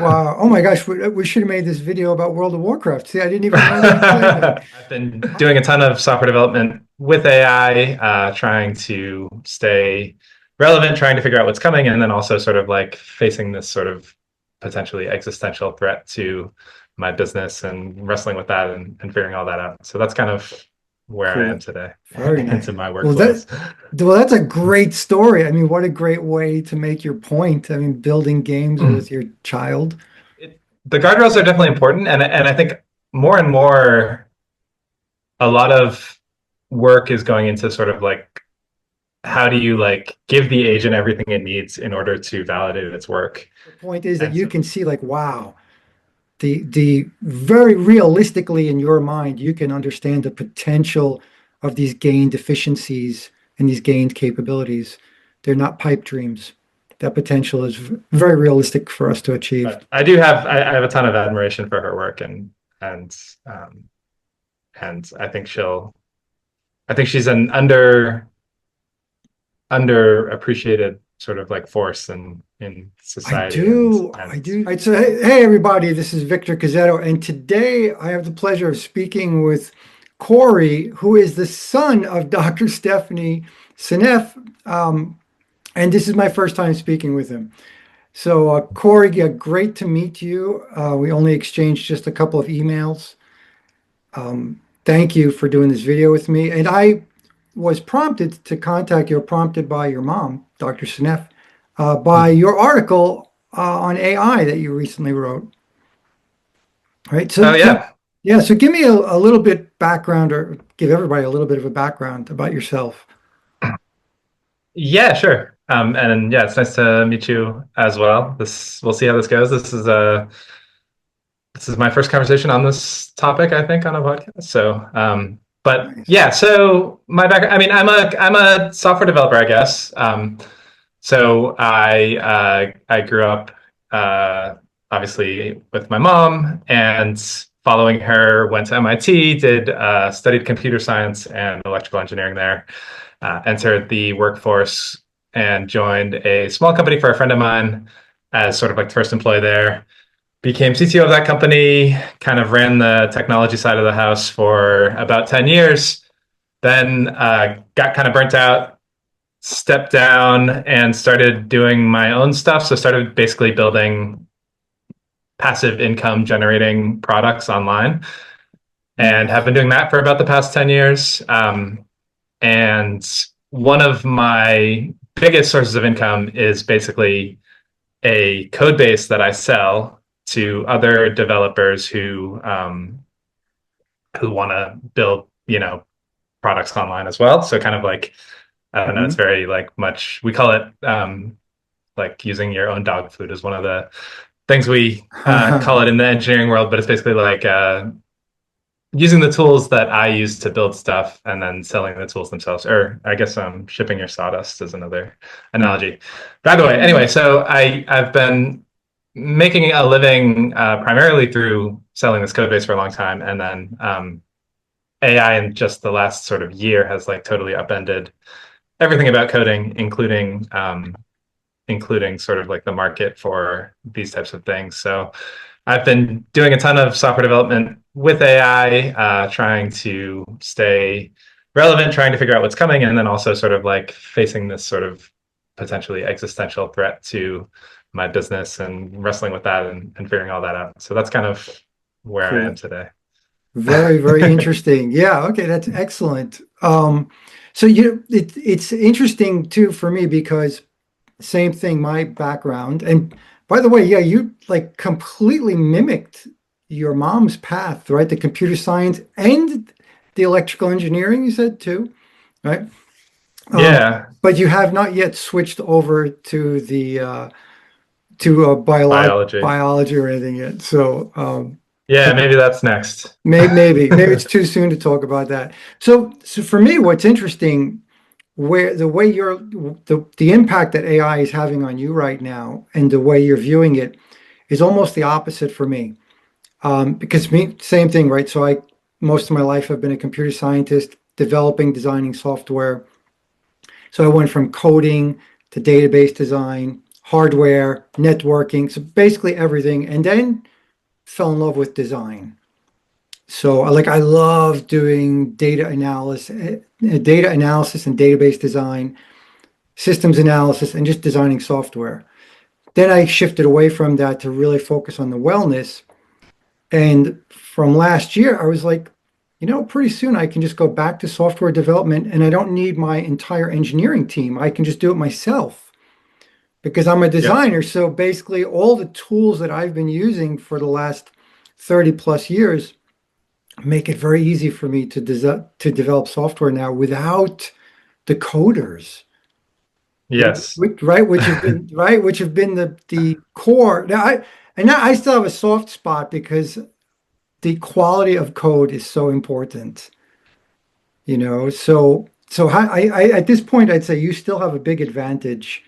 Wow. Oh my gosh, we should have made this video about World of Warcraft. See, I didn't even know you played that. I've been doing a ton of software development with AI, trying to stay relevant, trying to figure out what's coming, and then also sort of like facing this sort of potentially existential threat to my business and wrestling with that and figuring all that out. So that's kind of where I am Cool. today Very into nice. my Well, workflows. that's a great story. I mean, what a great way to make your point. I mean, building games with your child. The guardrails are definitely important, and I think more and more a lot of work is going into sort of like how do you like give the agent everything it needs in order to validate its work. The point is that And you so can see like, wow, the very realistically in your mind, you can understand the potential of these gained deficiencies and these gained capabilities. They're not pipe dreams. That potential is very realistic for us to achieve. but I have a ton of admiration for her work, and um and I think she's an underappreciated sort of like force in I society do. I and do. All right, so hey everybody, this is Victor Cazzetto, and today I have the pleasure of speaking with Cory, who is the son of Dr. Stephanie Seneff, and this is my first time speaking with him. So, Cory, yeah, great to meet you. We only exchanged just a couple of emails. Thank you for doing this video with me. And I was prompted to contact you, prompted by your mom, Dr. Seneff, by your article on AI that you recently wrote. All right. oh So yeah. yeah, so give me a little bit background or give everybody a little bit of a background about yourself. Yeah, sure. And yeah, it's nice to meet you as well. This we'll see how this goes. This is my first conversation on this topic, I think, on a podcast. So, but Nice. yeah, so my background. I mean, I'm a software developer, I guess. So I grew up obviously with my mom, and following her, went to MIT, did studied computer science and electrical engineering there. Entered the workforce and joined a small company for a friend of mine as sort of like the first employee there. Became CTO of that company, kind of ran the technology side of the house for about 10 years. Then got kind of burnt out, stepped down, and started doing my own stuff. So started basically building passive income generating products online and have Nice. been doing that for about the past 10 years. And one of my biggest sources of income is basically a code base that I sell to other developers who want to build, products online as well. So kind of like I don't know, it's Mhm. very like much we call it like using your own dog food is one of the things we call it in the engineering world, but it's basically like using the tools that I use to build stuff and then selling the tools themselves. Or I guess shipping your sawdust is another analogy. By the way, anyway, so I've been making a living primarily through selling this code base for a long time, and then AI in just the last sort of year has like totally upended everything about coding, including sort of like the market for these types of things. So I've been doing a ton of software development with AI, trying to stay relevant, trying to figure out what's coming, and then also sort of like facing this sort of potentially existential threat to my business and wrestling with that and figuring all that out. So that's kind of where I am Cool. today. Very, very interesting. Yeah, okay, that's excellent. So it's interesting too for me because same thing, my background. And by the way, yeah, you like completely mimicked your mom's path, right? The computer science and the electrical engineering, you said too, right? Um, Yeah, but you have not yet switched over to the biology. biology or anything yet. So Yeah, maybe that's next. maybe it's too soon to talk about that. So for me, what's interesting, where the way the impact that AI is having on you right now, and the way you're viewing it, is almost the opposite for me. Because me, same thing, right? So I most of my life I've been a computer scientist, designing software. So I went from coding to database design, hardware, networking, so basically everything, and then fell in love with design. So like I love doing data analysis and database design, systems analysis, and just designing software. Then I shifted away from that to really focus on the wellness. And from last year, I was like, pretty soon I can just go back to software development and I don't need my entire engineering team. I can just do it myself because I'm a Yep. designer. So basically, all the tools that I've been using for the last 30 plus years make it very easy for me to develop software now without the coders. Yes. Right, which have been the core. Now I still have a soft spot because the quality of code is so important, So at this point I'd say you still have a big advantage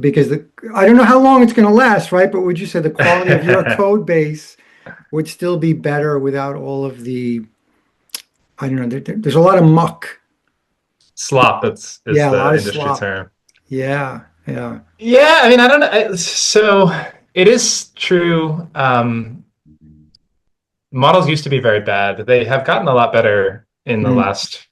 because I don't know how long it's going to last, right? But would you say the quality of your code base would still be better without all of the, I don't know, there's a lot of muck. Slop is Yeah, a lot the of industry slop. term. Yeah, yeah. Yeah, I mean, I don't know. So it is true. Models used to be very bad. They have gotten a lot better in the Mm, last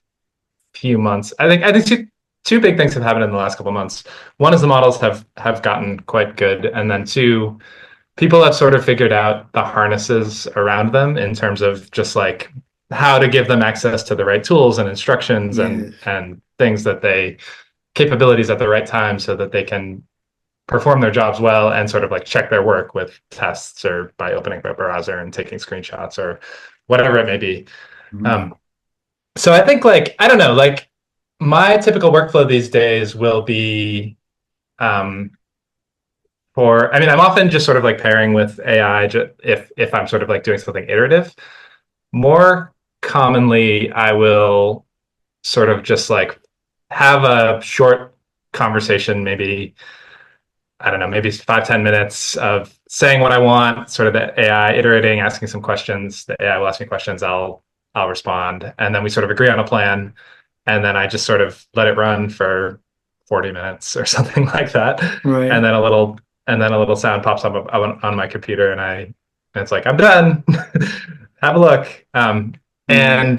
few months. I think two big things have happened in the last couple of months. One is the models have gotten quite good, and then two, people have sort of figured out the harnesses around them in terms of just like how to give them access to the right tools and instructions yes, and things that they capabilities at the right time so that they can perform their jobs well and sort of like check their work with tests or by opening up a browser and taking screenshots or whatever it may be. mm, Um, so I think like I don't know, like my typical workflow these days will be um, for I mean I'm often just sort of like pairing with AI if I'm sort of like doing something iterative. More commonly, I will sort of just like have a short conversation, maybe I don't know, maybe 5-10 minutes of saying what I want, sort of the AI iterating, asking some questions. The AI will ask me questions, I'll respond, and then we sort of agree on a plan, and then I just sort of let it run for 40 minutes or something like that, right. and then a little sound pops up on my computer, and it's like I'm done. Have a look. Yeah,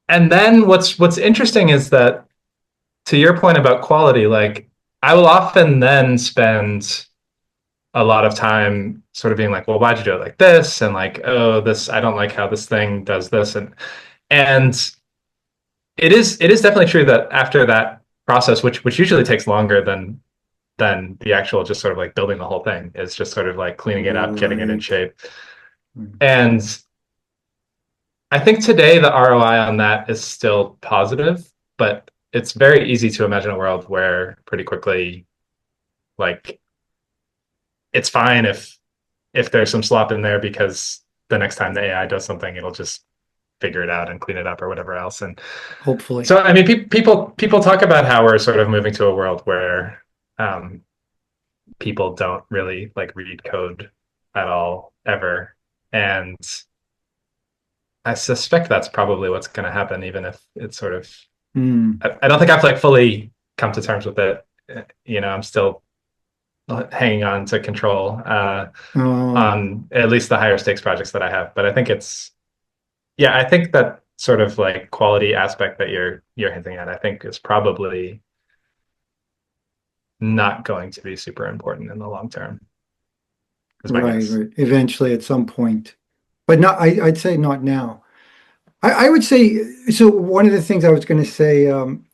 And then what's interesting is that to your point about quality, like I will often then spend a lot of time sort of being like, well, why'd you do it like this? And like, oh, this, I don't like how this thing does this. And it is definitely true that after that process, which usually takes longer than the actual just sort of like building the whole thing, is just sort of like cleaning it up, getting it in right. shape. And I think today the ROI on that is still positive, but it's very easy to imagine a world where pretty quickly, like it's fine if there's some slop in there because the next time the AI does something, it'll just figure it out and clean it up or whatever else. And Hopefully. so, I mean, people talk about how we're sort of moving to a world where um, people don't really like read code at all ever, and I suspect that's probably what's going to happen, even if it's sort of. Mm. I don't think I've like fully come to terms with it. I'm still hanging on to control Oh, on at least the higher stakes projects that I have. But I think I think that sort of like quality aspect that you're hinting at, I think is probably not going to be super important in the long term, is my right, guess. right. Eventually, at some point, but not. I'd say not now. I would say so. One of the things I was going to say,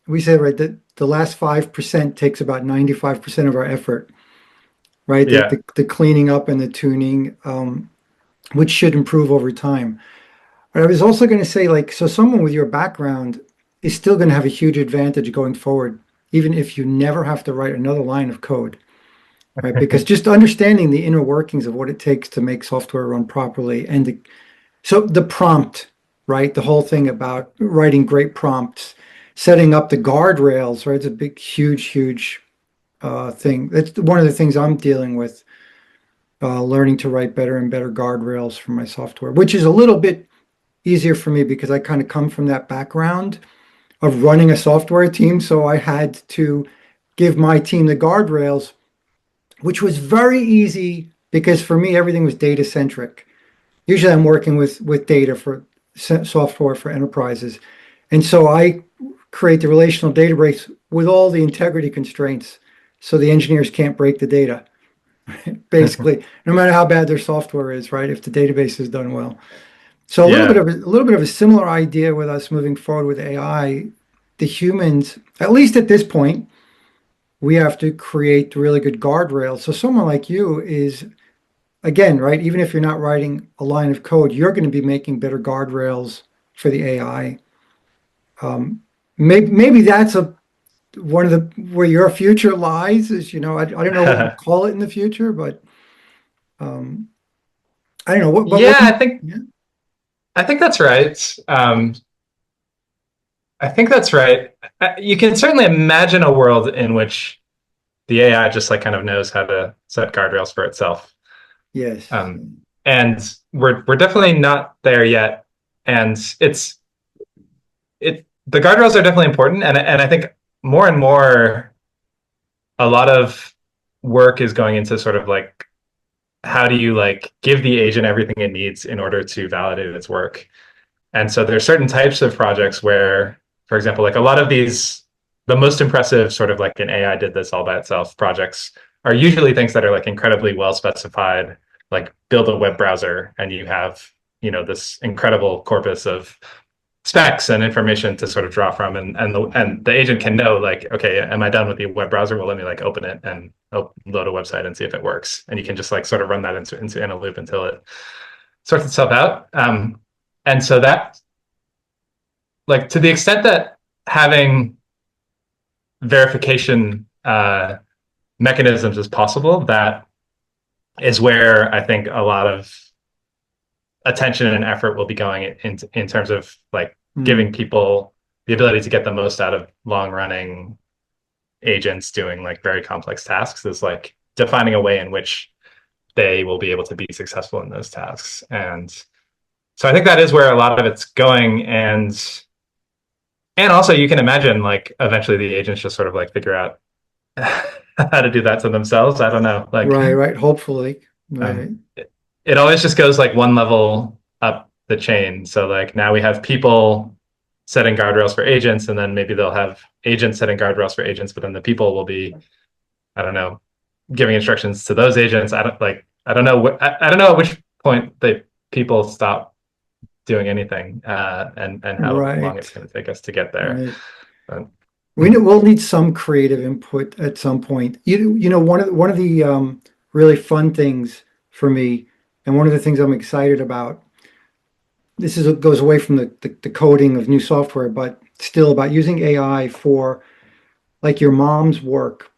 we said right that the last 5% takes about 95% of our effort, right? Yeah. The cleaning up and the tuning, which should improve over time. But I was also going to say, like, so someone with your background is still going to have a huge advantage going forward, even if you never have to write another line of code, right? Because just understanding the inner workings of what it takes to make software run properly and so the prompt, right? The whole thing about writing great prompts, setting up the guardrails, right? It's a big, huge, huge thing. That's one of the things I'm dealing with, learning to write better and better guardrails for my software, which is a little bit easier for me because I kind of come from that background of running a software team. So I had to give my team the guardrails which was very easy because for me, everything was data centric. Usually I'm working with data for software for enterprises. And so I create the relational database with all the integrity constraints so the engineers can't break the data, basically, no matter how bad their software is, right? If the database is done well. So Yeah. a little bit of a similar idea with us moving forward with AI. The humans, at least at this point, we have to create really good guardrails. So someone like you is, again, right, even if you're not writing a line of code, you're going to be making better guardrails for the AI. Maybe that's a one of the where your future lies is, I don't know what you call it in the future, but um, I don't know what Yeah, do you, yeah, I think that's right. I think that's right. You can certainly imagine a world in which the AI just like kind of knows how to set guardrails for itself. yes, Um, and we're definitely not there yet. And the guardrails are definitely important. And I think more and more a lot of work is going into sort of like how do you like give the agent everything it needs in order to validate its work. And so there's certain types of projects where, for example, like a lot of these, the most impressive sort of like an AI did this all by itself projects are usually things that are like incredibly well specified, like build a web browser and you have, this incredible corpus of specs and information to sort of draw from and the agent can know like, okay, am I done with the web browser? Well, let me like open it and load a website and see if it works. And you can just like sort of run that into in a loop until it sorts itself out. And so that like to the extent that having verification mechanisms is possible, that is where I think a lot of attention and effort will be going in terms of like hmm, giving people the ability to get the most out of long running agents doing like very complex tasks is like defining a way in which they will be able to be successful in those tasks. And so I think that is where a lot of it's going. And also you can imagine like eventually the agents just sort of like figure out how to do that to themselves. I don't know. Like right, hopefully, right, it always just goes like one level up the chain. So like now we have people setting guardrails for agents, and then maybe they'll have agents setting guardrails for agents, but then the people will be, I don't know, giving instructions to those agents. I don't know I don't know at which point the people stop doing anything, and how long it's right, going to take us to get there. right. But, We'll need some creative input at some point. One of the really fun things for me, and one of the things I'm excited about. This is goes away from the coding of new software, but still about using AI for like your mom's work.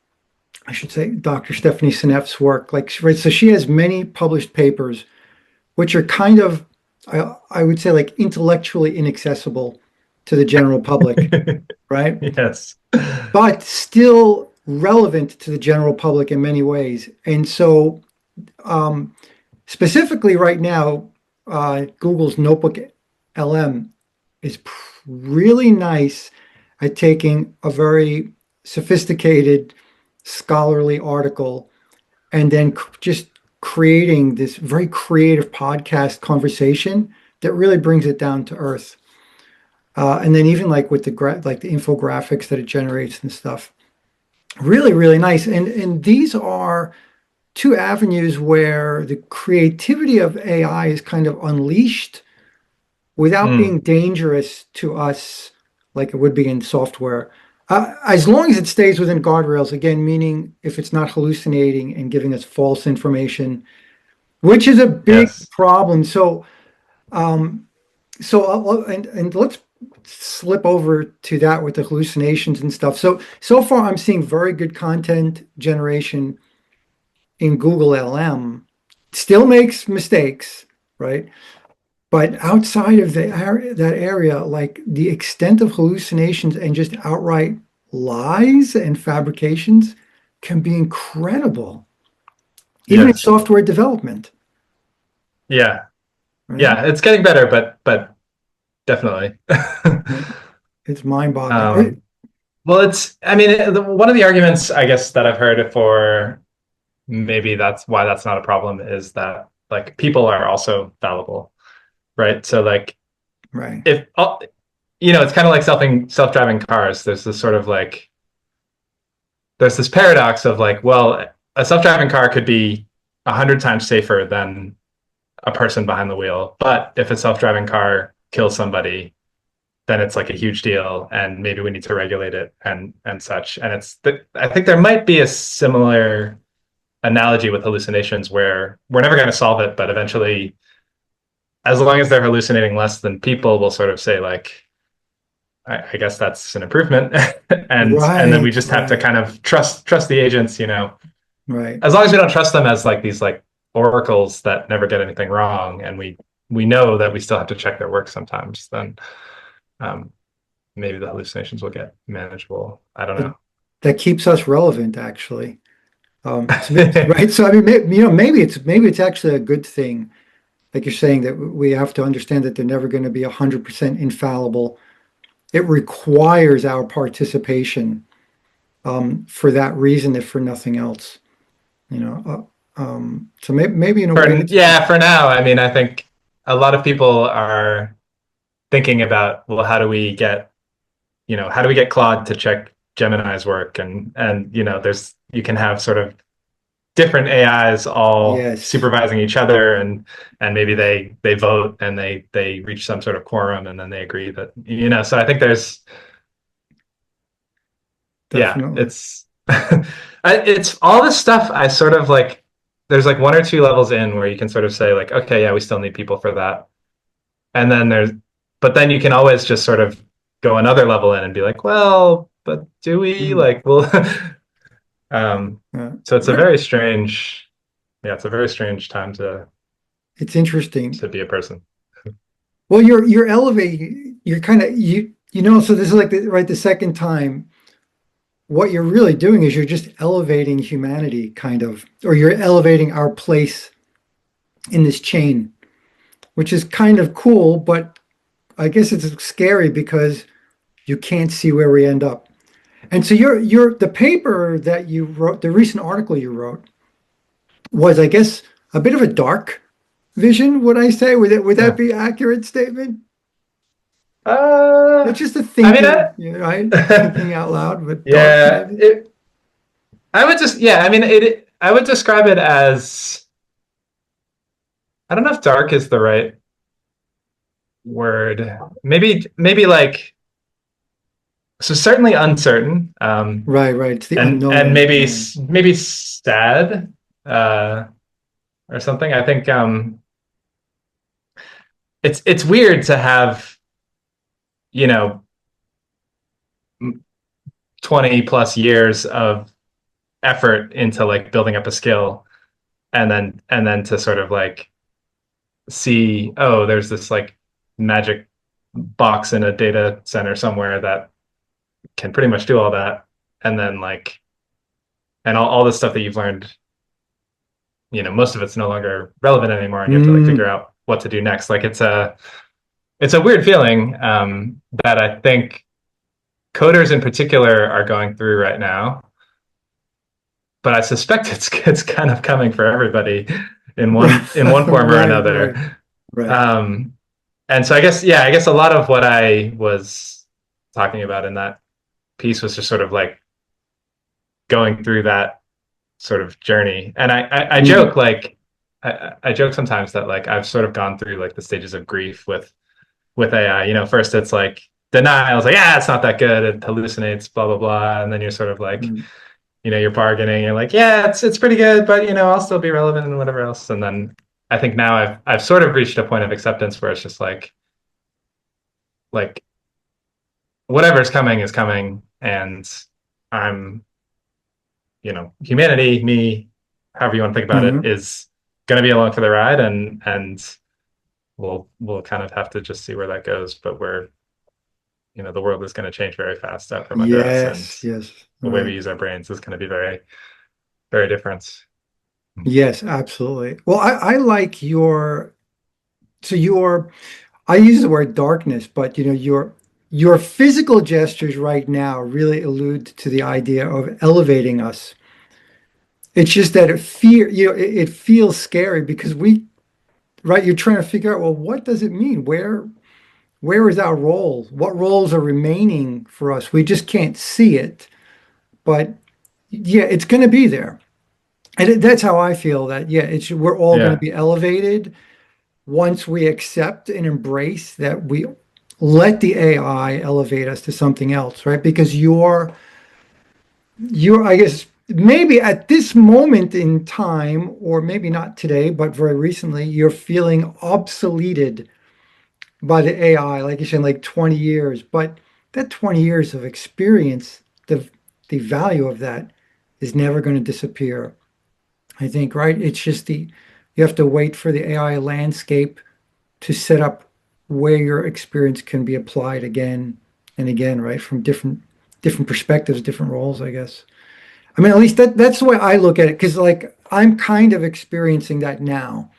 I should say Dr. Stephanie Seneff's work. Like, right, so she has many published papers, which are kind of, I would say, like intellectually inaccessible to the general public, right? yes. But still relevant to the general public in many ways. And so, specifically right now, Google's Notebook LM is really nice at taking a very sophisticated scholarly article and then just creating this very creative podcast conversation that really brings it down to earth. And then even like with like the infographics that it generates and stuff, really, really nice. And these are two avenues where the creativity of AI is kind of unleashed without being Mm, dangerous to us like it would be in software. As long as it stays within guardrails, again, meaning if it's not hallucinating and giving us false information, which is a big yes. problem. Um, and let's slip over to that with the hallucinations and stuff. So far, I'm seeing very good content generation in Google LM. Still makes mistakes, right? But outside of that area, like the extent of hallucinations and just outright lies and fabrications can be incredible, even in Yes. software development, Yeah. right? Yeah. It's getting better, but definitely. Right. It's mind-boggling. um, well, I mean, one of the arguments, I guess, that I've heard for maybe that's why that's not a problem, is that like people are also fallible, right? So like Right. if it's kind of like self-driving cars. There's this sort of like there's this paradox of like, well, a self-driving car could be 100 times safer than a person behind the wheel, but if a self-driving car kills somebody, then it's like a huge deal, and maybe we need to regulate it and such. And I think there might be a similar analogy with hallucinations where we're never going to solve it, but eventually, as long as they're hallucinating less than people, we'll sort of say like, I guess that's an improvement, and then we Right, just have to right, kind of trust the agents, right. as long as we don't trust them as like these like oracles that never get anything wrong, and we know that we still have to check their work sometimes, then um, maybe the hallucinations will get manageable. I don't It, know. that keeps us relevant, actually. Right. So I mean, maybe it's actually a good thing, like you're saying, that we have to understand that they're never going to be 100% infallible. It requires our participation for that reason, if for nothing else. So maybe in a way that's a good For thing. now, I mean, I think a lot of people are thinking about, well, how do we get Claude to check Gemini's work, and there's you can have sort of different AIs all Yes, supervising each other, and maybe they vote and they reach some sort of quorum, and then they agree that so I think there's yeah, definitely. it's all this stuff. I sort of like there's like one or two levels in where you can sort of say like, okay, yeah, we still need people for that. And then but then you can always just sort of go another level in and be like, well, but do we Mm, like, well, um, so it's a right. very strange, yeah, it's a very strange time It's interesting. to be a person. Well, you're elevating. You're kind of So this is like the second time. What you're really doing is you're just elevating humanity, kind of, or you're elevating our place in this chain, which is kind of cool, but I guess it's scary because you can't see where we end up. And so the paper that you wrote, the recent article you wrote, was, I guess, a bit of a dark vision, would I say? Would that Yeah. be an accurate statement? Uh, That's just a I mean, thinking, right? Thinking out loud, but dark yeah, maybe. I would just, yeah, I mean, I would describe it as, I don't know if dark is the right word. Maybe like, so certainly uncertain, Right, right. It's the and unknown. Yeah. maybe sad, uh, or something. I think it's weird to have you know 20 plus years of effort into like building up a skill, and then to sort of like see, oh, there's this like magic box in a data center somewhere that can pretty much do all that, and then like and all this stuff that you've learned, most of it's no longer relevant anymore, and you have to like figure Mm, out what to do next. Like it's a weird feeling, that I think coders in particular are going through right now, but I suspect it's kind of coming for everybody in one form or right, another. right, right. Um, and so I guess a lot of what I was talking about in that piece was just sort of like going through that sort of journey. And I Mm, joke like I joke sometimes that like I've sort of gone through like the stages of grief with AI. First it's like denial, it's like, yeah, it's not that good, it hallucinates, blah blah blah, and then you're sort of like, mm, you're bargaining, you're like, yeah, it's pretty good, but I'll still be relevant and whatever else. And then I think now I've sort of reached a point of acceptance where it's just like whatever's coming is coming, and I'm, humanity, me, however you want to think about it, mhm. is going to be along for the ride, and we'll kind of have to just see where that goes. But the world is going to change very fast out from under us, and Yes, yes, the way we right. use our brains is going to be very, very different. Yes, absolutely. Well, I like so your, I use the word darkness, but your physical gestures right now really allude to the idea of elevating us. It's just that it feels scary because right, you're trying to figure out, well, what does it mean? Where is our role? What roles are remaining for us? We just can't see it, but yeah, it's going to be there. And that's how I feel that, yeah, we're all going to Yeah. be elevated once we accept and embrace that we let the AI elevate us to something else, right? Because I guess, maybe at this moment in time, or maybe not today, but very recently, you're feeling obsoleted by the AI, like you said, like 20 years. But that 20 years of experience, the value of that is never going to disappear. I think, right? It's just you have to wait for the AI landscape to set up where your experience can be applied again and again, right? From different perspectives, different roles, I guess. I mean, at least that's the way I look at it, because like I'm kind of experiencing that now.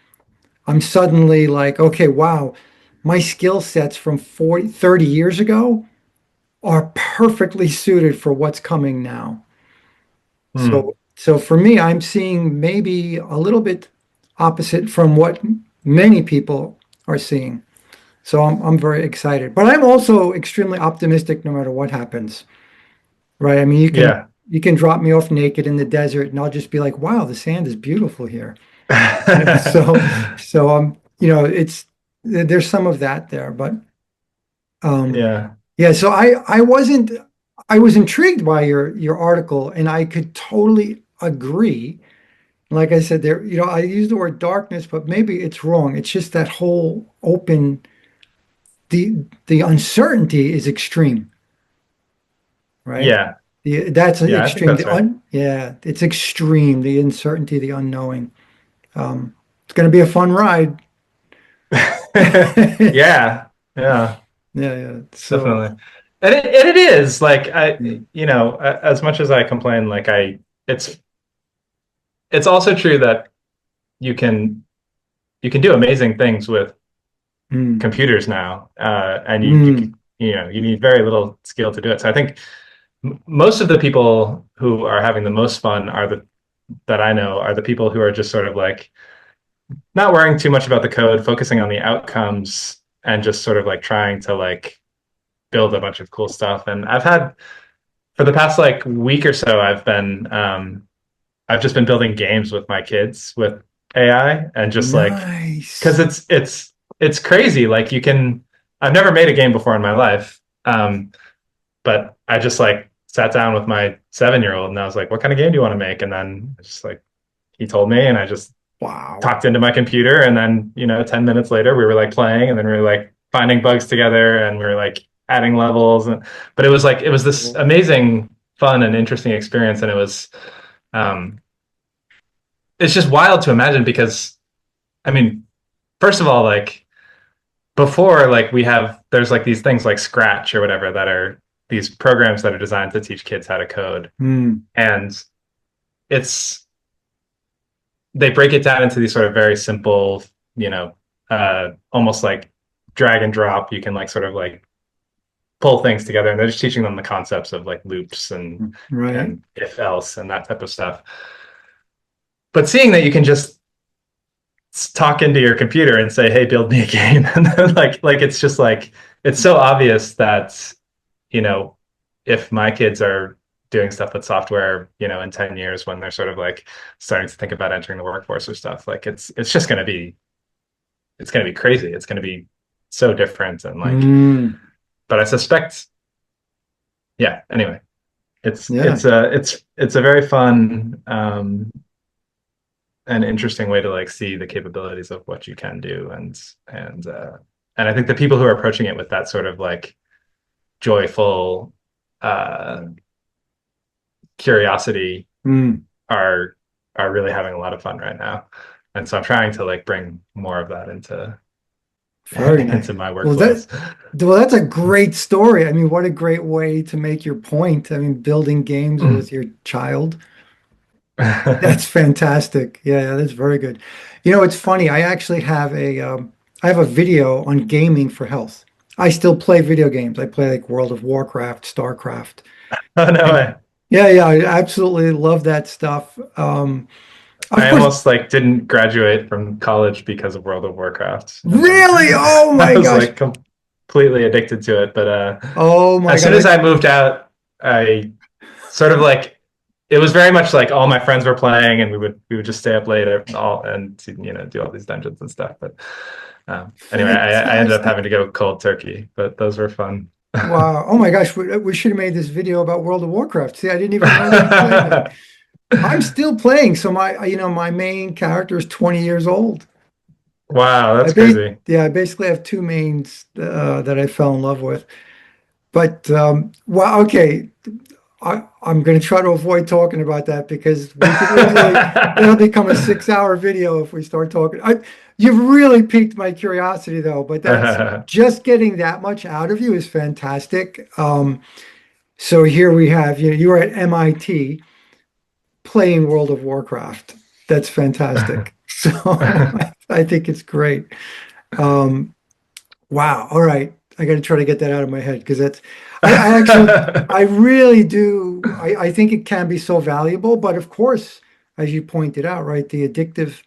I'm suddenly like, okay, wow, my skill sets from 40, 30 years ago are perfectly suited for what's coming now. Hmm. So for me, I'm seeing maybe a little bit opposite from what many people are seeing. So I'm very excited, but I'm also extremely optimistic no matter what happens, right? I mean, Yeah. you can drop me off naked in the desert and I'll just be like, wow, the sand is beautiful here. It's there's some of that there, but um Yeah. yeah, so I was intrigued by your article and I could totally agree. Like I said, I use the word darkness, but maybe it's wrong. It's just that whole open the uncertainty is extreme, right? Yeah. That's Yeah, I think extreme. that's right. Yeah, it's extreme, the uncertainty, the unknowing. It's going to be a fun ride. Yeah. Yeah. Yeah, yeah. So, Definitely. And it is like mm, as much as I complain, like it's it's also true that you can you can do amazing things with mm, computers now, and mm, you need very little skill to do it. So I think most of the people who are having the most fun are the that I know are the people who are just sort of like not worrying too much about the code, focusing on the outcomes, and just sort of like trying to like build a bunch of cool stuff. And I've had for the past like week or so, I've just been building games with my kids with AI and just like because nice. it's crazy. Like you can I've never made a game before in my life. But I just like sat down with my 7 year old and I was like, what kind of game do you want to make? And then just like he told me and I just Wow. talked into my computer and then, 10 minutes later we were like playing and then we were like finding bugs together and we were like adding levels but it was this amazing fun and interesting experience and um it's just wild to imagine because I mean, first of all, like before, like there's like these things like Scratch or whatever that are these programs that are designed to teach kids how to code. Mm, And it's they break it down into these sort of very simple, almost like drag and drop. You can like sort of like pull things together, and they're just teaching them the concepts of like loops right. and if else and that type of stuff. But seeing that you can just talk into your computer and say, "Hey, build me a game," and then like it's just like it's so obvious that you know if my kids are doing stuff with software, in 10 years when they're sort of like starting to think about entering the workforce or stuff, like it's just going to be crazy. It's going to be so different and like, Mm, but I suspect, yeah. Anyway, yeah. it's a very fun and interesting way to like see the capabilities of what you can do and I think the people who are approaching it with that sort of like joyful uh curiosity Mm, are really having a lot of fun right now. And so I'm trying to like bring more of that into very nice. into my Well, workflows. that's a great story. I mean, what a great way to make your point. I mean, building games with your child. That's fantastic. Yeah, yeah, that's very good. It's funny. I have a video on gaming for health. I still play video games. I play like World of Warcraft, StarCraft, Oh no and way. Yeah, yeah, I absolutely love that stuff. Of I course, almost like didn't graduate from college because of World of Warcraft, and then really, oh I my was gosh. like completely addicted to it. But Oh my as soon God. as Like, I moved out, I sort of like it was very much like all my friends were playing, and we would just stay up late all and do all these dungeons and stuff. But anyway, I ended up having fantastic. to go cold turkey, but those were fun. Wow. Oh my gosh. We should have made this video about World of Warcraft. See, I didn't even know that you played that. I'm still playing. So my main character is 20 years old. Wow, that's crazy. Yeah, I basically have two mains that I fell in love with. But well, okay. I'm going to try to avoid talking about that because we could easily, it'll become a 6 hour video if we start talking. You've really piqued my curiosity though, but that's just getting that much out of you is fantastic. So here we have, you were at MIT playing World of Warcraft. That's fantastic. So I think it's great. Um, Wow. All right. I got to try to get that out of my head because I actually, I really do. I think it can be so valuable. But of course, as you pointed out, right, the addictive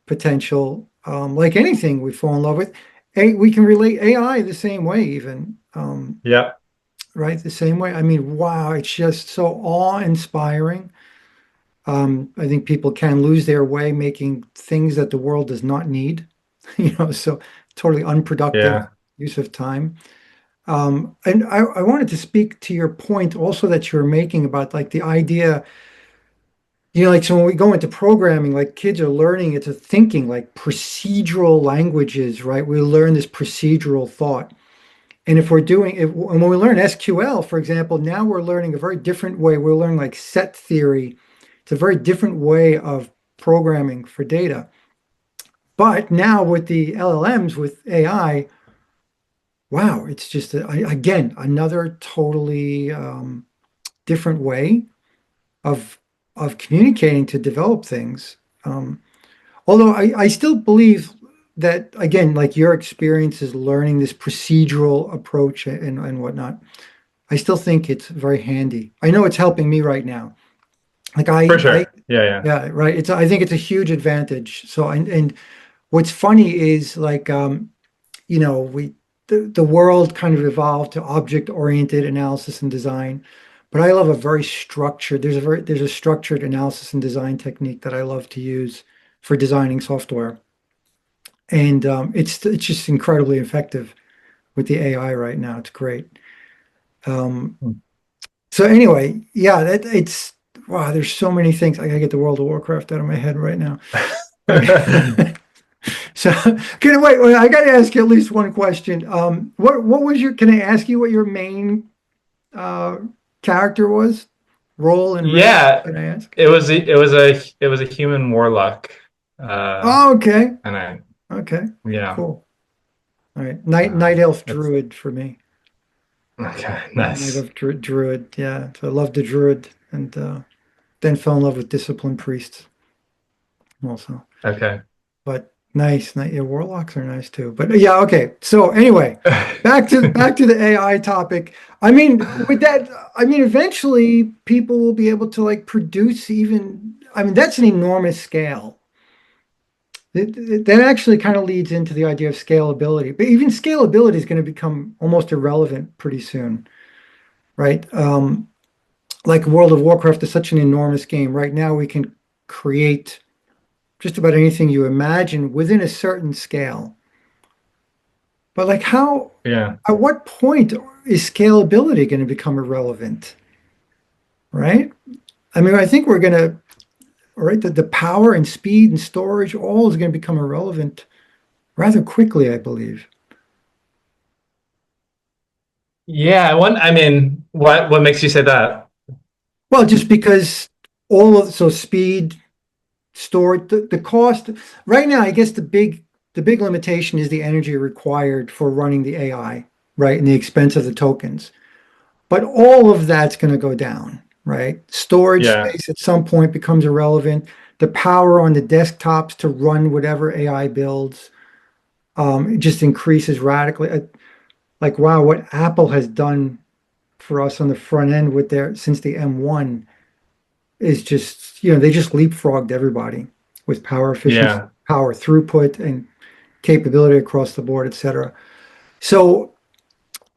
potential, like anything we fall in love with, we can relate AI the same way, even, Yep. right? The same way. I mean, wow, it's just so awe-inspiring. I think people can lose their way making things that the world does not need, so totally unproductive Yeah. use of time. And I wanted to speak to your point also that you're making about like the idea, like so when we go into programming, like kids are learning it's a thinking like procedural languages, right? We learn this procedural thought. And if we're doing it, and when we learn SQL, for example, now we're learning a very different way. We're learning like set theory. It's a very different way of programming for data. But now with the LLMs, with AI, wow, it's just again another totally different way of communicating to develop things. Although I still believe that again, like your experience is learning this procedural approach and whatnot. I still think it's very handy. I know it's helping me right now. Like For sure. Yeah, yeah. yeah, right. I think it's a huge advantage. So and what's funny is like we the world kind of evolved to object-oriented analysis and design, but I love a very structured, there's a structured analysis and design technique that I love to use for designing software. And it's just incredibly effective with the AI right now. It's great. Um, so anyway, yeah, it's wow, there's so many things. I gotta get the World of Warcraft out of my head right now. Okay. So, wait, I got to ask you at least one question. What was can I ask you what your main uh, character was? Role and race? Yeah, Can I ask? it was a human warlock. Uh Oh, okay. and I Okay. yeah. Cool. All right. Night elf It's druid for me. okay, Night nice. elf druid. Yeah. So I loved the druid and then fell in love with disciplined priests also. Okay. But nice. Night yeah, warlocks are nice too. But yeah, okay. So anyway, back to the AI topic. I mean, with that, I mean, eventually people will be able to like produce even, I mean, that's an enormous scale. That actually kind of leads into the idea of scalability. But even scalability is going to become almost irrelevant pretty soon, right? Like World of Warcraft is such an enormous game. Right now, we can create just about anything you imagine within a certain scale. But like Yeah. at what point is scalability going to become irrelevant, right? I mean, I think we're going to, right, the power and speed and storage all is going to become irrelevant rather quickly, I believe. Yeah, I mean, what makes you say that? Well, just because so speed, storage, the cost, right now, I guess the big limitation is the energy required for running the AI, right? And the expense of the tokens. But all of that's going to go down, right? Storage Yeah. space at some point becomes irrelevant. The power on the desktops to run whatever AI builds it just increases radically. Like, wow, what Apple has done. for us on the front end with their since the M1 is just, they just leapfrogged everybody with power efficiency, Yeah. power throughput, and capability across the board, et cetera. So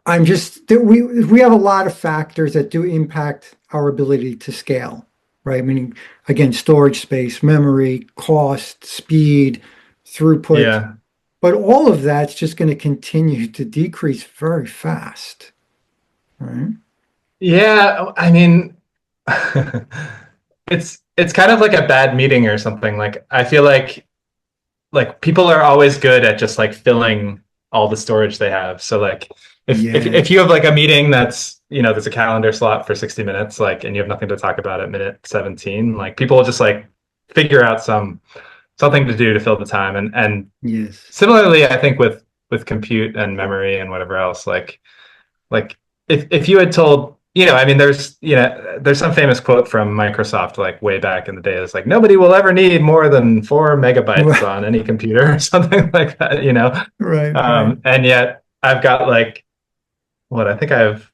I'm just we have a lot of factors that do impact our ability to scale, right? Meaning, again, storage space, memory, cost, speed, throughput, Yeah. but all of that's just going to continue to decrease very fast, right? Yeah. I mean, it's kind of like a bad meeting or something. Like I feel like people are always good at just like filling all the storage they have. So like if you Yes, have like a meeting that's there's a calendar slot for 60 minutes, like, and you have nothing to talk about at minute 17, like people will just like figure out something to do to fill the time. And yes. similarly, I think with compute and memory and whatever else, like if you had told, I mean, there's some famous quote from Microsoft like way back in the day. It's like nobody will ever need more than 4 megabytes on any computer or something like that. Right, right. And yet I've got like what I think I have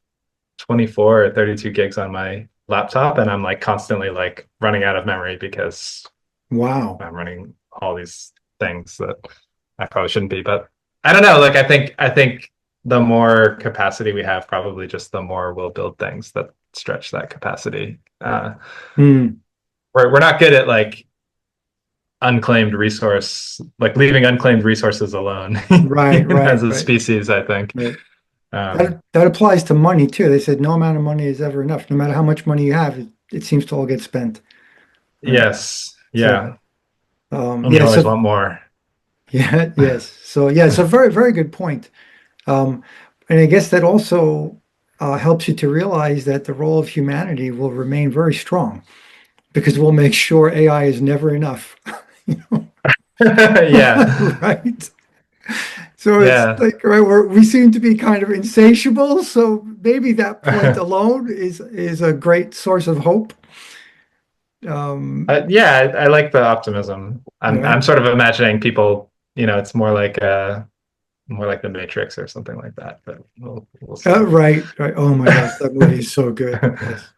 24 or 32 gigs on my laptop, and I'm like constantly like running out of memory because Wow. I'm running all these things that I probably shouldn't be. But I don't know. Like I think the more capacity we have, probably just the more we'll build things that stretch that capacity. Hmm. We're not good at like unclaimed resource, like leaving unclaimed resources alone Right, as right, a right, species, I think. right. Um, That applies to money too. They said no amount of money is ever enough. No matter how much money you have, it seems to all get spent. Right. yes. So, Yeah. And you yeah, always so want more. yeah, yes. So yeah, so very, very good point. Um, and I guess that also helps you to realize that the role of humanity will remain very strong because we'll make sure AI is never enough. You know? Yeah. Right. So it's Yeah. like, right, we seem to be kind of insatiable. So maybe that point alone is a great source of hope. Um, Yeah, I like the optimism. I'm right. sort of imagining people, it's more like the Matrix or something like that, but we'll see. Right, right. Oh my gosh, that movie is so good. Yes.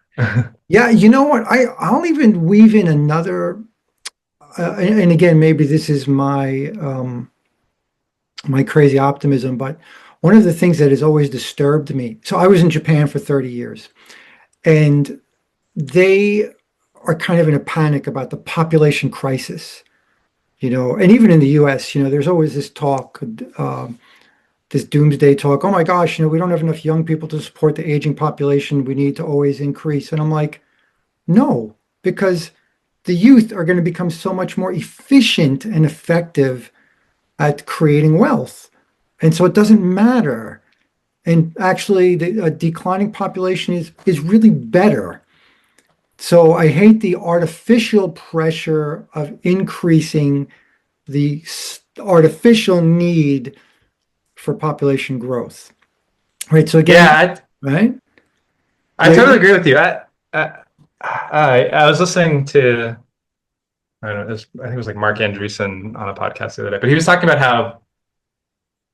Yeah, you know what? I'll even weave in another, and again, maybe this is my crazy optimism, but one of the things that has always disturbed me. So I was in Japan for 30 years, and they are kind of in a panic about the population crisis, and even in the US, there's always this talk, this doomsday talk. Oh my gosh, we don't have enough young people to support the aging population. We need to always increase. And I'm like, no, because the youth are going to become so much more efficient and effective at creating wealth. And so it doesn't matter. And actually, a declining population is really better. So I hate the artificial pressure of increasing the artificial need for population growth. Right. So again, Yeah, right? I Yeah. totally agree with you. I was listening to I don't know, I think it was like Mark Andreessen on a podcast the other day, but he was talking about how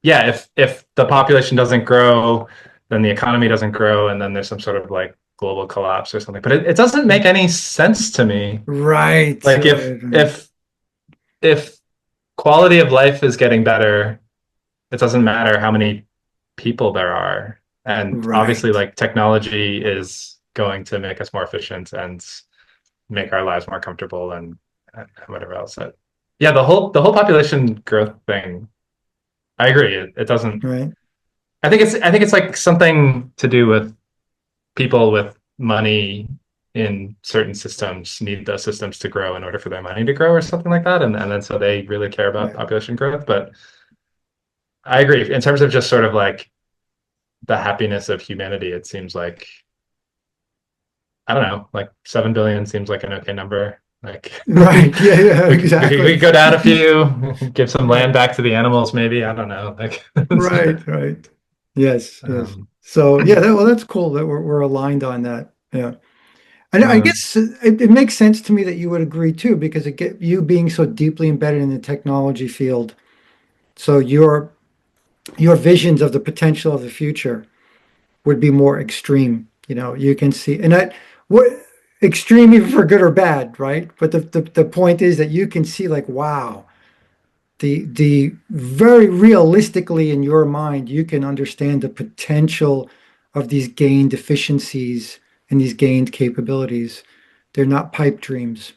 yeah, if the population doesn't grow, then the economy doesn't grow, and then there's some sort of like global collapse or something. But it doesn't make any sense to me. Right. Like if Right. Right. if quality of life is getting better, it doesn't matter how many people there are. And obviously, Right. like technology is going to make us more efficient and make our lives more comfortable and whatever else. Yeah, the whole population growth thing. I agree. It doesn't. Right. I think it's like something to do with people with money in certain systems need those systems to grow in order for their money to grow or something like that, and then so they really care about Right. population growth. But I agree in terms of just sort of like the happiness of humanity. It seems like I don't know, like 7 billion seems like an okay number. Like Right. Yeah. Yeah. we Exactly. go down a few, give some Right. land back to the animals, maybe. I don't know. Like, Right. Right. Yes. Yes. um, So yeah. Well, that's cool that we're aligned on that. Yeah. And I um, guess it makes sense to me that you would agree too, because you being so deeply embedded in the technology field. So your visions of the potential of the future would be more extreme. You can see, and that what extreme even for good or bad, right? But the point is that you can see like, wow, the very realistically in your mind, you can understand the potential of these gained efficiencies and these gained capabilities. They're not pipe dreams.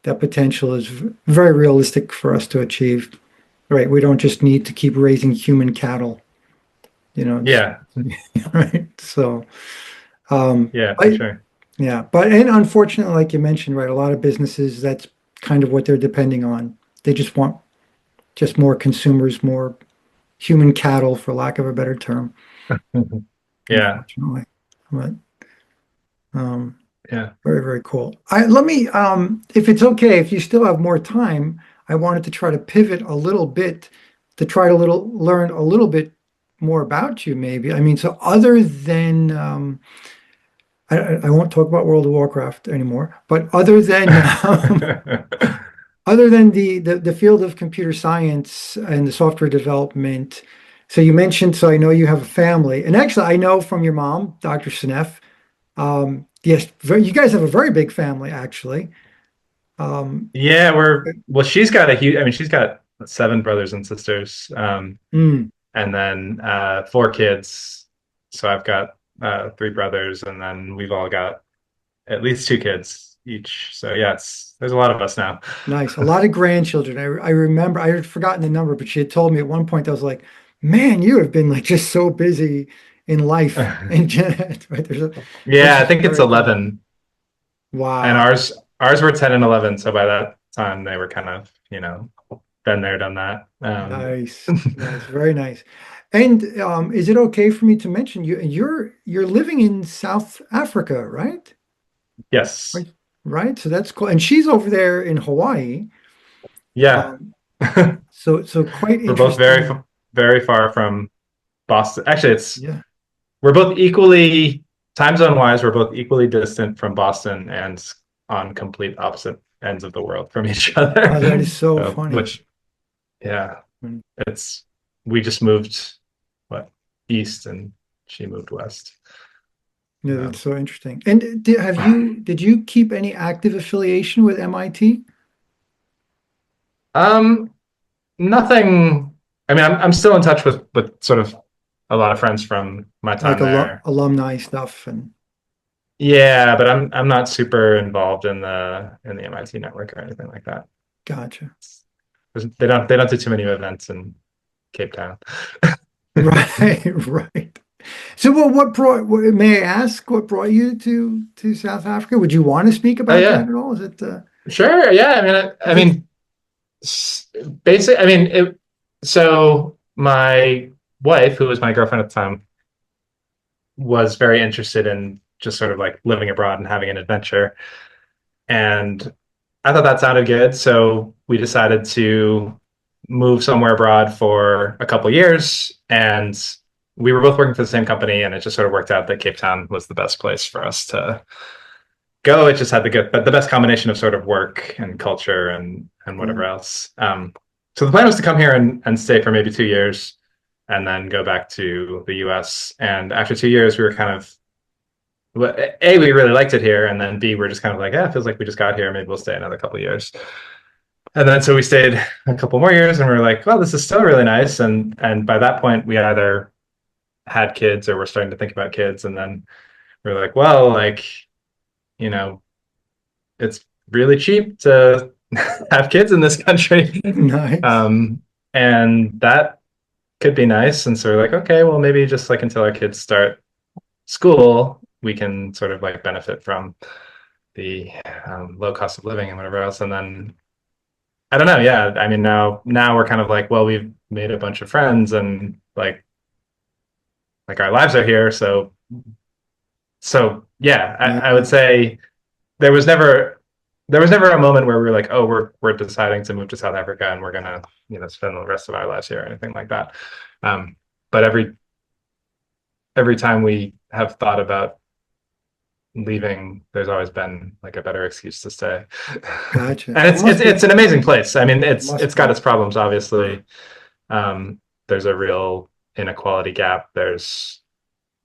That potential is very realistic for us to achieve. Right? We don't just need to keep raising human cattle. It's Yeah. right. So, Yeah, for I sure. yeah, but and unfortunately, like you mentioned, right, a lot of businesses that's kind of what they're depending on. They just want just more consumers, more human cattle, for lack of a better term, Yeah. unfortunately. But um, Yeah. very, very cool. Let me, if it's okay, if you still have more time, I wanted to try to pivot a little bit to try to learn a little bit more about you, maybe. I mean, so other than I won't talk about World of Warcraft anymore, but other than other than the field of computer science and the software development, so you mentioned, so I know you have a family, and actually I know from your mom, Dr. Sinef, yes, you guys have a very big family, actually. Um, Yeah, well, she's got a huge, I mean, she's got seven brothers and sisters, mm, and then four kids. So I've got three brothers, and then we've all got at least two kids each. So yeah, there's a lot of us now. nice. A lot of grandchildren. I remember, I had forgotten the number, but she had told me at one point, I was like, man, you have been like just so busy in life. And right, which Yeah, I is think it's very cool. 11, and Wow. ours were 10 and 11. So by that time, they were kind of, been there, done that. Nice, nice, very nice. And is it okay for me to mention you're living in South Africa, right? Yes. Right, right. So that's cool. And she's over there in Hawaii. Yeah. Um, so quite We're both very, interesting. very far from Boston. Actually, Yeah. we're both equally, time zone wise, we're both equally distant from Boston and on complete opposite ends of the world from each other. Oh, that is so funny. Which, yeah, Mm. it's, we just moved, what, east, and she moved west. Yeah, that's Um, so interesting. And did you keep any active affiliation with MIT? um, nothing. I mean, I'm still in touch with sort of a lot of friends from my Like time there. alumni stuff and Yeah, but I'm not super involved in the MIT network or anything like that. gotcha. They don't do too many events in Cape Town. Right, right. So, well, may I ask what brought you to South Africa? Would you want to speak Oh about that yeah, at all? Is it sure. Yeah, I mean, I if it's mean, basically, I mean, so my wife, who was my girlfriend at the time, was very interested in just sort of like living abroad and having an adventure. And I thought that sounded good. So we decided to move somewhere abroad for a couple years. And we were both working for the same company. And it just sort of worked out that Cape Town was the best place for us to go. It just had the best combination of sort of work and culture and whatever cool? else. So the plan was to come here and stay for maybe 2 years and then go back to the US. And after 2 years, we were kind of, well, A, we really liked it here. And then B, we're just kind of like, yeah, it feels like we just got here. Maybe we'll stay another couple of years. And then so we stayed a couple more years and we are like, well, this is still really nice. And by that point, we either had kids or we're starting to think about kids. And then we're like, well, like, you know, it's really cheap to have kids in this country. Nice. Um, and that could be nice. And so we're like, okay, well, maybe just like until our kids start school, we can sort of like benefit from the low cost of living and whatever else. And then I don't know. Yeah. I mean, now we're kind of like, well, we've made a bunch of friends and like our lives are here. So yeah, I would Yeah, say there was never there was never a moment where we were like, oh, we're deciding to move to South Africa and we're gonna spend the rest of our lives here or anything like that. But every time we have thought about leaving, there's always been like a better excuse to stay. gotcha. And It must be it's an amazing place. I mean, must it's got be. its problems, obviously. There's a real inequality gap. There's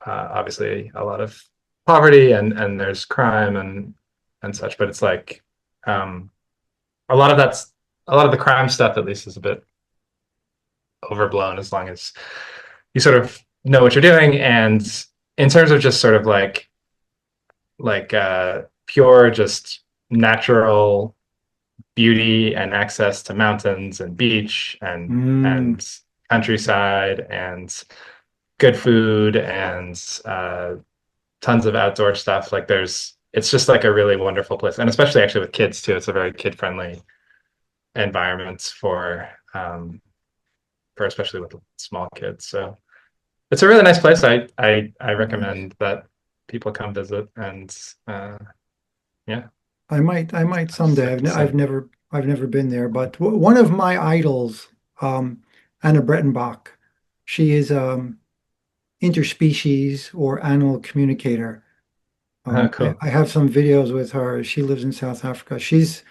obviously a lot of poverty and there's crime and such, but it's like um, a lot of that's a lot of the crime stuff at least is a bit overblown as long as you sort of know what you're doing. And in terms of just sort of pure just natural beauty and access to mountains and beach Mm, and countryside and good food and tons of outdoor stuff. Like there's it's just like a really wonderful place, and especially actually with kids too. It's a very kid friendly environment for especially with small kids. So it's a really nice place. I nice. recommend that people come visit and yeah, I might someday. sick to say. I've never been there, but one of my idols, um, Anna Brettenbach, she is interspecies or animal communicator. Cool. I have some videos with her. She lives in South Africa. She's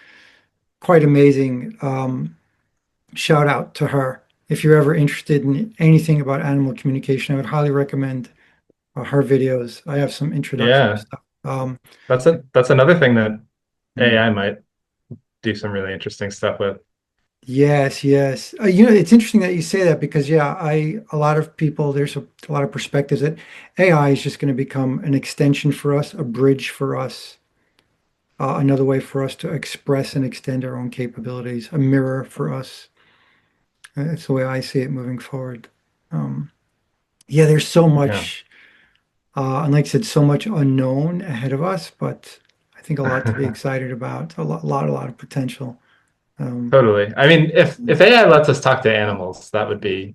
quite amazing. Shout out to her. If you're ever interested in anything about animal communication, I would highly recommend her videos. I have some introductory Yeah, stuff. that's another thing that Mm. AI might do some really interesting stuff with. Yes, yes. It's interesting that you say that because, yeah, a lot of people, there's a lot of perspectives that AI is just going to become an extension for us, a bridge for us, another way for us to express and extend our own capabilities, a mirror for us. That's the way I see it moving forward. Um, yeah, there's so Yeah. much, and like I said, so much unknown ahead of us, but I think a lot to be excited about, a lot of potential. Um, Totally. I mean, if AI lets us talk to animals, that would be,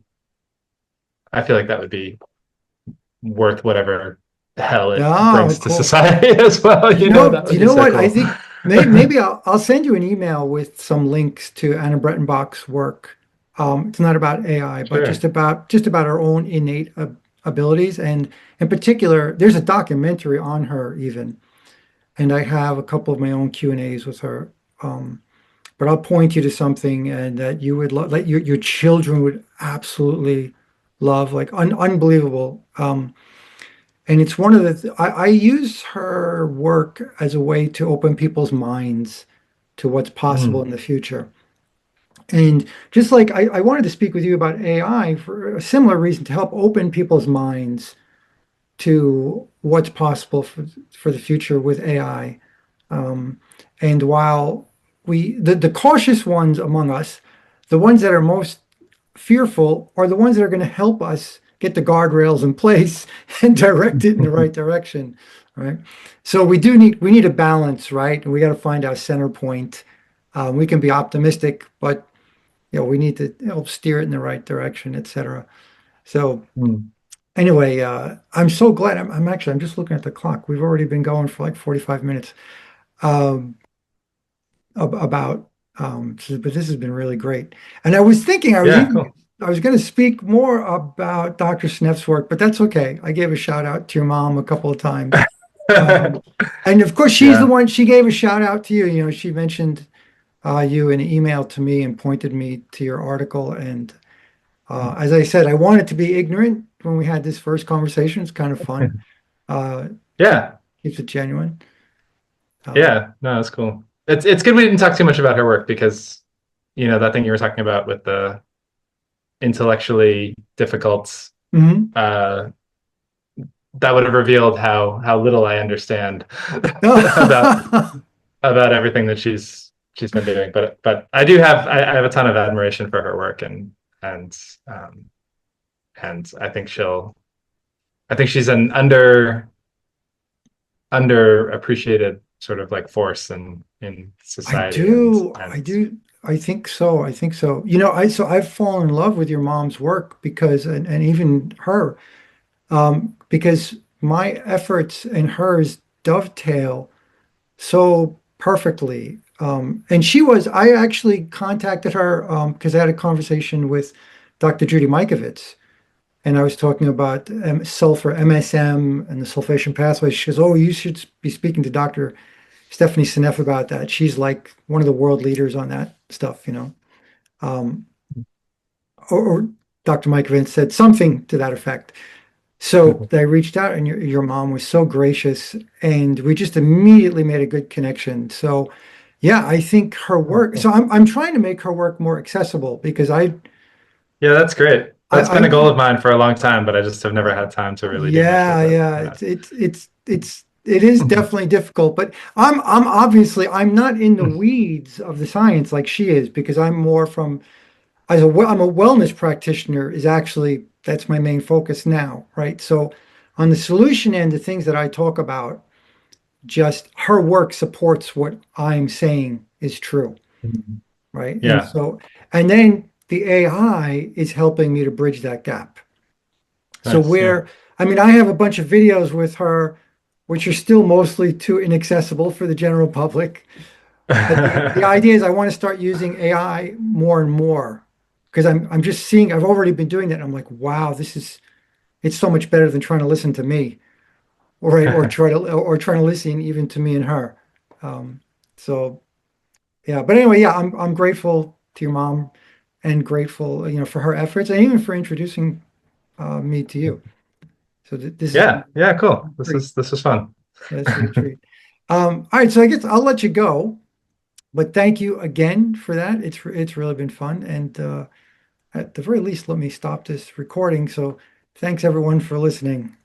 I feel like that would be worth whatever hell it oh, brings to cool. society as well. You know, that Do would you be know so what? I cool. think maybe I'll send you an email with some links to Anna Brettenbach's work. It's not about AI, but Sure. just about our own innate abilities, and in particular, there's a documentary on her even, and I have a couple of my own Q&As with her. Um, but I'll point you to something and that you would love, like your children would absolutely love, like unbelievable. And it's one of I use her work as a way to open people's minds to what's possible Mm, in the future. And just like I wanted to speak with you about AI for a similar reason to help open people's minds to what's possible for the future with AI. Um, and while the cautious ones among us, the ones that are most fearful are the ones that are going to help us get the guardrails in place and direct it in the right direction, right? So we need a balance, right? And we got to find our center point. We can be optimistic, but we need to help steer it in the right direction, etc. So mm. anyway, I'm so glad. I'm just looking at the clock. We've already been going for like 45 minutes. Um, about but this has been really great. And I was thinking Yeah, cool. I was going to speak more about Dr. Sneff's work, but that's okay. I gave a shout out to your mom a couple of times. Um, and of course, she's the Yeah. one, she gave a shout out to you. She mentioned you in an email to me and pointed me to your article. And as I said, I wanted to be ignorant when we had this first conversation. It's kind of fun. Uh, keep, Yeah. keeps it genuine. Um, Yeah. No, that's cool. It's good we didn't talk too much about her work because, that thing you were talking about with the intellectually difficult, mhm. uh, that would have revealed how little I understand about everything that she's been doing. But I have a ton of admiration for her work and um, and I think she's an underappreciated sort of like force in society I and do. I think so. I think so. So I've fallen in love with your mom's work because, and even her, because my efforts and hers dovetail so perfectly. And I actually contacted her, because I had a conversation with Dr. Judy Mikovits, and I was talking about sulfur, MSM, and the sulfation pathway. She goes, "Oh, you should be speaking to Dr. Stephanie Seneff about that. She's like one of the world leaders on that stuff." Um, or Dr. Mike Vince said something to that effect. So I reached out, and your mom was so gracious, and we just immediately made a good connection. So yeah, I think her Oh, work. So cool. I'm trying to make her work more accessible because Yeah, that's great. That's been a I goal of mine for a long time, but I just have never had time to really do much with yeah, it. yeah, Yeah. it is definitely difficult, but I'm obviously I'm not in the weeds of the science like she is because I'm more from I'm a wellness practitioner is actually that's my main focus now, right? So on the solution end, the things that I talk about, just her work supports what I'm saying is true, Mhm. right? And Yeah, so and then the AI is helping me to bridge that gap. So nice. Yeah. where, I mean, I have a bunch of videos with her, which are still mostly too inaccessible for the general public. But the idea is I want to start using AI more and more because I'm just seeing, I've already been doing that. And I'm like, wow, it's so much better than trying to listen to me or trying to listen even to me and her. Um, so yeah, but anyway, yeah, I'm grateful to your mom and grateful, for her efforts and even for introducing me to you. So this has been Yeah, yeah, a cool. This treat. is this was fun. Yeah, this is a treat. All right, so I guess I'll let you go, but thank you again for that. It's really been fun, and at the very least, let me stop this recording. So thanks everyone for listening.